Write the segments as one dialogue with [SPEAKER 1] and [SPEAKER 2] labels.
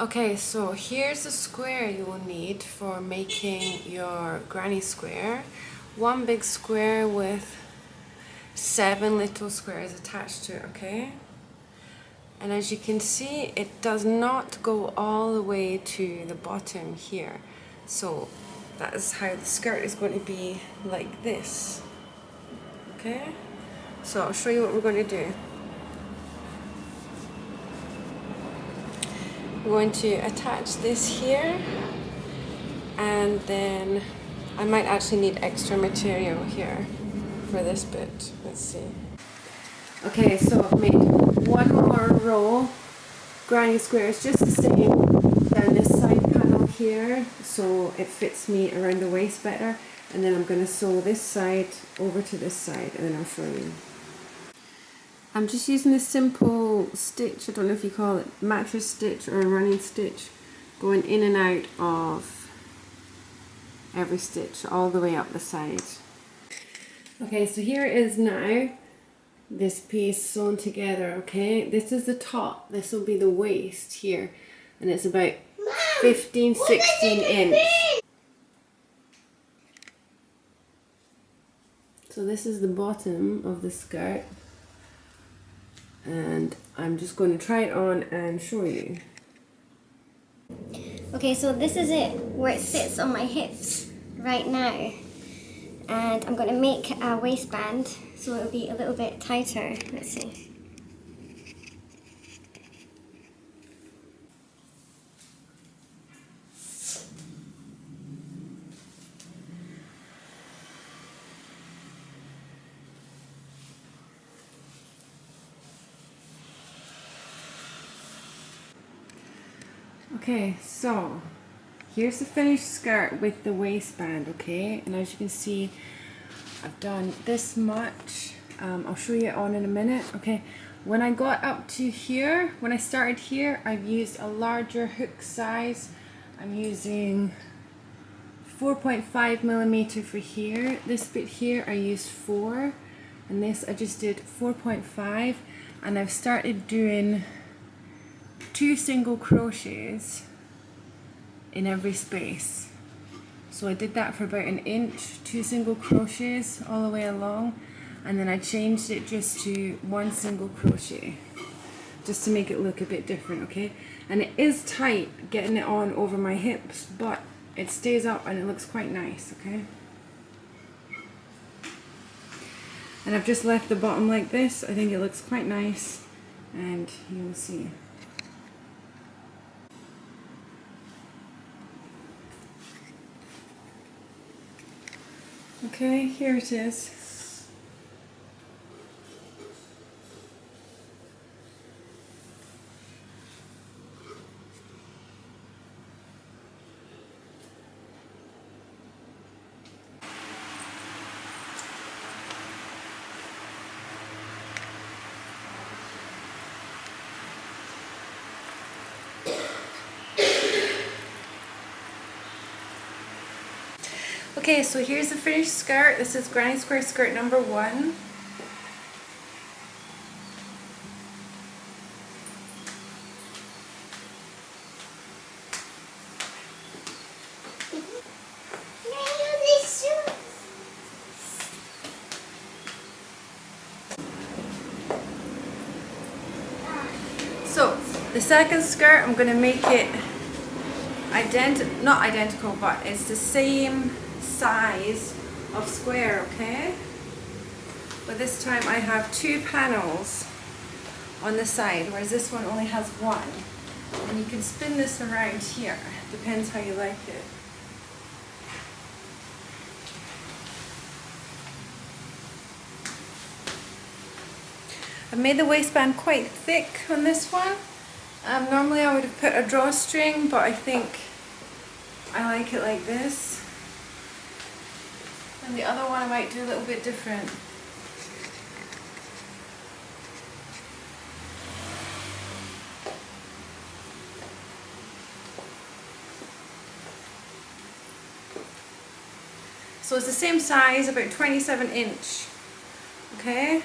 [SPEAKER 1] Okay, so here's the square you will need for making your granny square. One big square with 7 little squares attached to it, okay? And as you can see, it does not go all the way to the bottom here. So that is how the skirt is going to be, like this. Okay? So I'll show you what we're going to do. We're going to attach this here, and then I might actually need extra material here for this bit. Let's see. Okay, so I've made one more row granny squares, just the same down this side panel here, so it fits me around the waist better, and then I'm going to sew this side over to this side, and then I'll show you. I'm just using this simple stitch, I don't know if you call it mattress stitch or a running stitch, going in and out of every stitch all the way up the side. Okay, so here it is now, this piece sewn together, okay? This is the top, this will be the waist here, and it's about 15-16 inch. So this is the bottom of the skirt, and I'm just going to try it on and show you.
[SPEAKER 2] Okay, so this is it, where it sits on my hips right now. And I'm going to make a waistband so it'll be a little bit tighter. Let's see.
[SPEAKER 1] Okay, so here's the finished skirt with the waistband, okay? And as you can see, I've done this much. I'll show you it on in a minute, okay? When I got up to here, when I started here, I've used a larger hook size. I'm using 4.5 millimeter for here. This bit here I used 4, and this I just did 4.5, and I've started doing 2 single crochets in every space. So I did that for about an inch, 2 single crochets all the way along, and then I changed it just to 1 single crochet, just to make it look a bit different, okay? And it is tight getting it on over my hips, but it stays up and it looks quite nice, okay? And I've just left the bottom like this. I think it looks quite nice, and you'll see. Okay, here it is. Okay, so here's the finished skirt. This is Granny Square skirt number 1. So the second skirt, I'm going to make it not identical, but it's the same size of square, okay? But this time I have 2 panels on the side, whereas this one only has 1. And you can spin this around here, depends how you like it. I've made the waistband quite thick on this one. Normally I would have put a drawstring, but I think I like it like this. And the other one I might do a little bit different. So it's the same size, about 27 inch. Okay?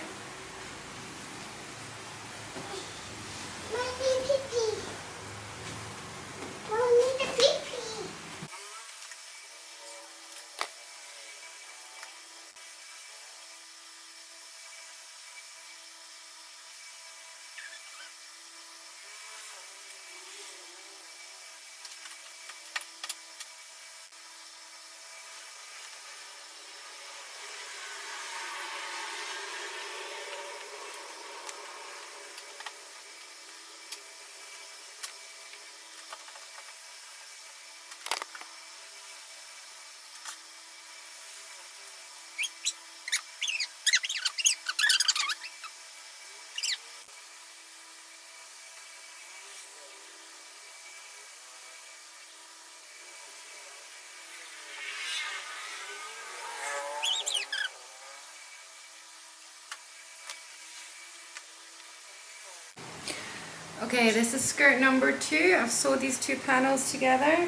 [SPEAKER 1] Okay, this is skirt number 2. I've sewed these 2 panels together.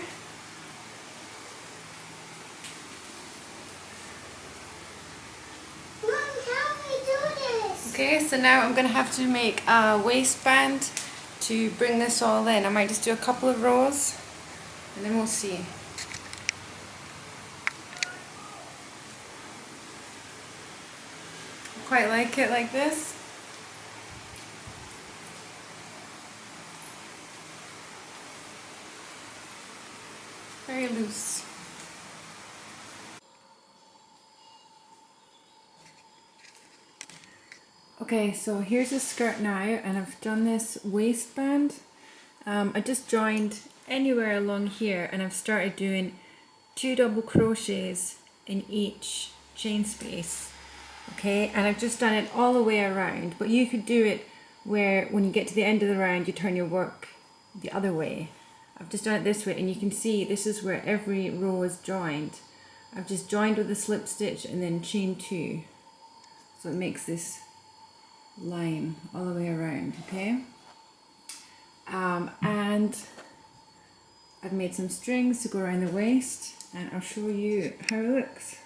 [SPEAKER 2] Mom, help me do this.
[SPEAKER 1] Okay, so now I'm going to have to make a waistband to bring this all in. I might just do a couple of rows and then we'll see. I quite like it like this. Very loose. Okay, so here's the skirt now, and I've done this waistband. I just joined anywhere along here, and I've started doing 2 double crochets in each chain space. Okay, and I've just done it all the way around, but you could do it where when you get to the end of the round you turn your work the other way. I've just done it this way, and you can see this is where every row is joined. I've just joined with a slip stitch and then chain 2, so it makes this line all the way around. Okay, and I've made some strings to go around the waist, and I'll show you how it looks.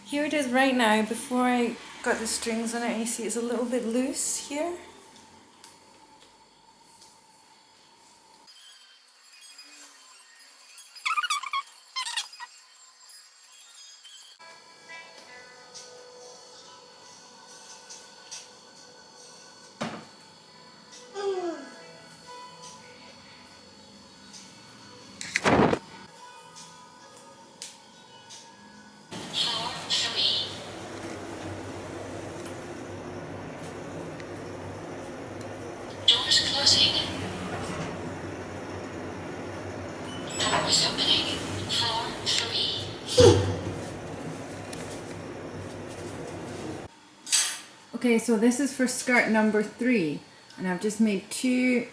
[SPEAKER 1] Here it is right now before I got the strings on it. You see it's a little bit loose here.
[SPEAKER 3] Doors closing. Doors opening. Floor 3.
[SPEAKER 1] Okay, so this is for skirt number 3, and I've just made 2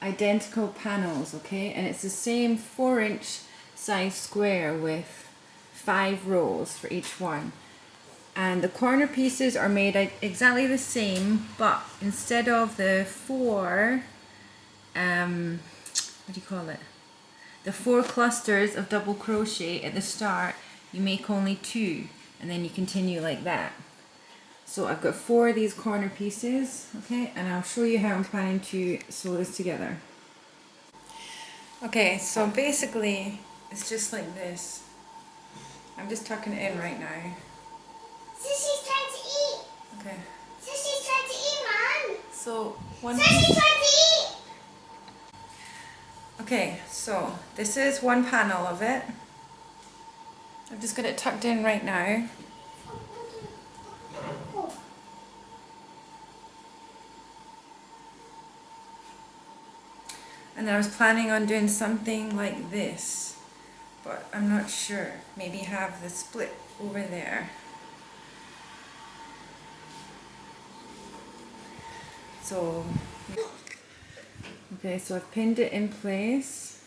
[SPEAKER 1] identical panels, okay, and it's the same 4-inch size square with 5 rows for each one. And the corner pieces are made exactly the same, but instead of the 4, what do you call it? The 4 clusters of double crochet at the start, you make only 2, and then you continue like that. So I've got 4 of these corner pieces, okay, and I'll show you how I'm planning to sew this together. Okay, so basically it's just like this. I'm just tucking it in right now.
[SPEAKER 2] Sissy's trying to eat.
[SPEAKER 1] Okay.
[SPEAKER 2] Sissy's trying to eat, Mom.
[SPEAKER 1] So one.
[SPEAKER 2] Sissy's trying to eat.
[SPEAKER 1] Okay, so this is one panel of it. I've just got it tucked in right now. And I was planning on doing something like this, but I'm not sure. Maybe have the split over there. So, okay, so I've pinned it in place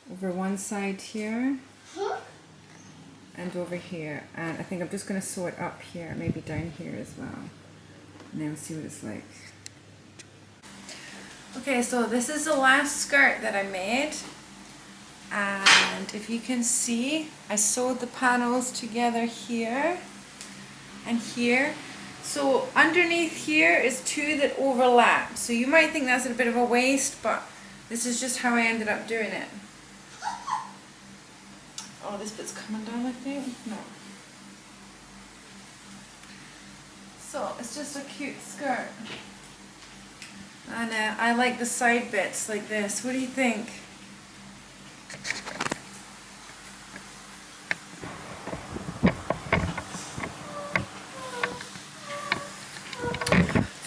[SPEAKER 1] over one side here and over here, and I think I'm just going to sew it up here, maybe down here as well, and then we'll see what it's like. Okay, so this is the last skirt that I made, and if you can see, I sewed the panels together here and here. So underneath here is 2 that overlap. So you might think that's a bit of a waste, but this is just how I ended up doing it. Oh, this bit's coming down, I think. No. So it's just a cute skirt. And I like the side bits like this. What do you think?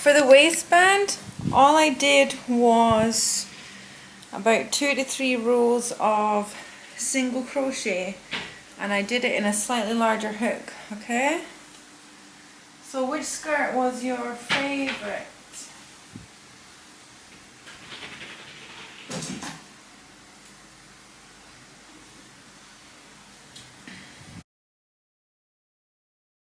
[SPEAKER 1] For the waistband, all I did was about 2 to 3 rows of single crochet, and I did it in a slightly larger hook, okay? So which skirt was your favorite?